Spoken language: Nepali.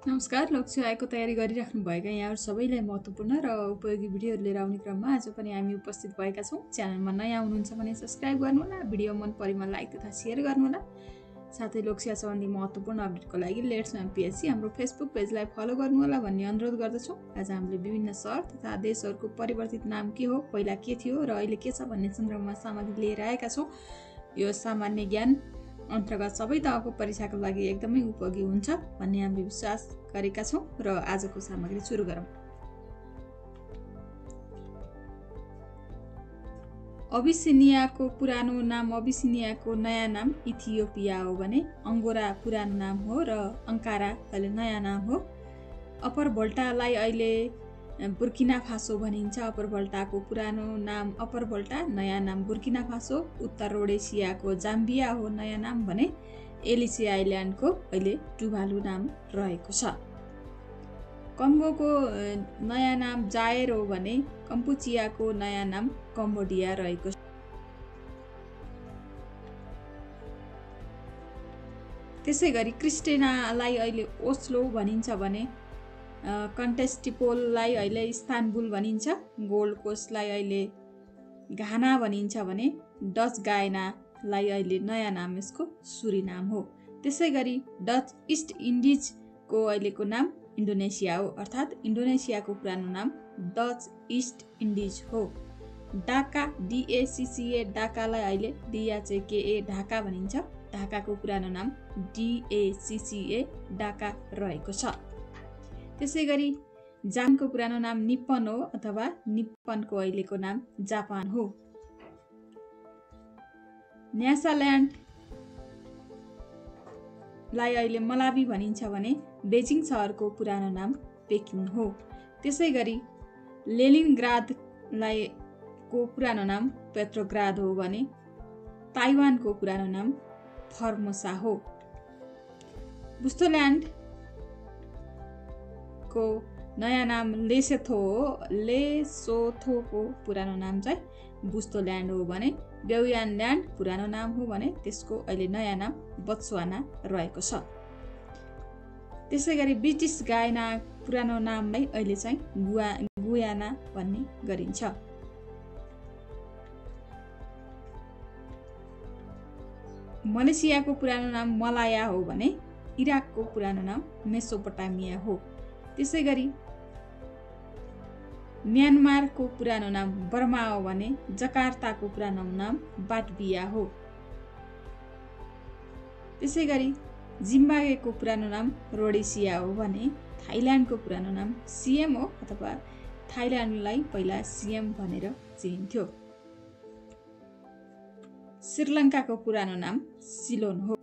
नमस्कार, लक्ष्य आएको तयारी गरिराख्नु भएका यहाँहरू सबैलाई महत्त्वपूर्ण र उपयोगी भिडियोहरू लिएर आउने क्रममा आज पनि हामी उपस्थित भएका छौँ। च्यानलमा नयाँ हुनुहुन्छ भने सब्स्क्राइब गर्नुहोला, भिडियो मन परेमा लाइक तथा सेयर गर्नुहोला। साथै लोकसेवा सम्बन्धी महत्त्वपूर्ण अपडेटको लागि लेट्स म्याम पिएचसी हाम्रो फेसबुक पेजलाई फलो गर्नुहोला भन्ने अनुरोध गर्दछौँ। आज हामीले विभिन्न सहर तथा देशहरूको परिवर्तित नाम के हो, पहिला के थियो र अहिले के छ भन्ने सन्दर्भमा सामग्री लिएर आएका छौँ। यो सामान्य ज्ञान अन्तर्गत सबै तहको परीक्षाको लागि एकदमै उपयोगी हुन्छ भन्ने हामीले विश्वास गरेका छौँ र आजको सामग्री सुरु गरौँ। अबिसिनियाको पुरानो नाम अबिसिनियाको नयाँ नाम इथियोपिया हो भने अङ्गोरा पुरानो नाम हो र अङ्कारा अहिले नयाँ नाम हो। अप्पर भोल्टालाई अहिले बुर्किना फासो भनिन्छ। अप्पर भोल्टाको पुरानो नाम अप्पर भोल्टा, नयाँ नाम बुर्किना फासो। उत्तर रोडेसियाको जाम्बिया हो नयाँ नाम भने एलिसी आइल्यान्डको अहिले टुभालु नाम रहेको छ। कङ्गोको नयाँ नाम जायर हो भने कम्पुचियाको नयाँ नाम कम्बोडिया रहेको छ। त्यसै गरी क्रिस्टेनालाई अहिले ओस्लो भनिन्छ भने कन्टेस्टिपोललाई अहिले इस्तानबुल भनिन्छ। गोल्ड कोस्टलाई अहिले घाना भनिन्छ भने डच गायनालाई अहिले नयाँ नाम यसको सुरिनाम हो। त्यसै गरी डच इस्ट इन्डिजको अहिलेको नाम इन्डोनेसिया हो, अर्थात् इन्डोनेसियाको पुरानो नाम डच इस्ट इन्डिज हो। ढाका डिएसिसिए ढाकालाई अहिले डिएचकेए ढाका भनिन्छ। ढाकाको पुरानो नाम डिएसिसिए ढाका रहेको छ। त्यसै गरी जापानको पुरानो नाम निप्पन हो अथवा निप्पनको अहिलेको नाम जापान हो। न्यासाल्यान्डलाई अहिले मलावी भनिन्छ भने बेजिङ सहरको पुरानो नाम पेकिङ हो। त्यसै गरी लेनिनग्रादलाई को पुरानो नाम पेट्रोग्राद हो भने ताइवानको पुरानो नाम फर्मोसा हो। बुस्तोल्यान्ड को नयाँ नाम लेसोथो हो। लेसोथोको पुरानो नाम चाहिँ बुस्तोल्यान्ड हो भने बेउयानल्यान्ड पुरानो नाम हो भने त्यसको अहिले नयाँ नाम बत्सवाना रहेको छ। त्यसै गरी ब्रिटिस गायना पुरानो नामलाई अहिले चाहिँ गुयाना भन्ने गरिन्छ। मलेसियाको पुरानो नाम मलाया हो भने इराकको पुरानो नाम मेसोपोटामिया हो। त्यसै गरी म्यानमारको पुरानो नाम बर्मा हो भने जकार्ताको पुरानो नाम बाटबिया हो। त्यसै गरी जिम्बाब्वेको पुरानो नाम रोडेसिया हो भने थाइल्यान्डको पुरानो नाम सिएम हो अथवा थाइल्यान्डलाई पहिला सिएम भनेर चिनिन्थ्यो। श्रीलङ्काको पुरानो नाम सिलोन हो।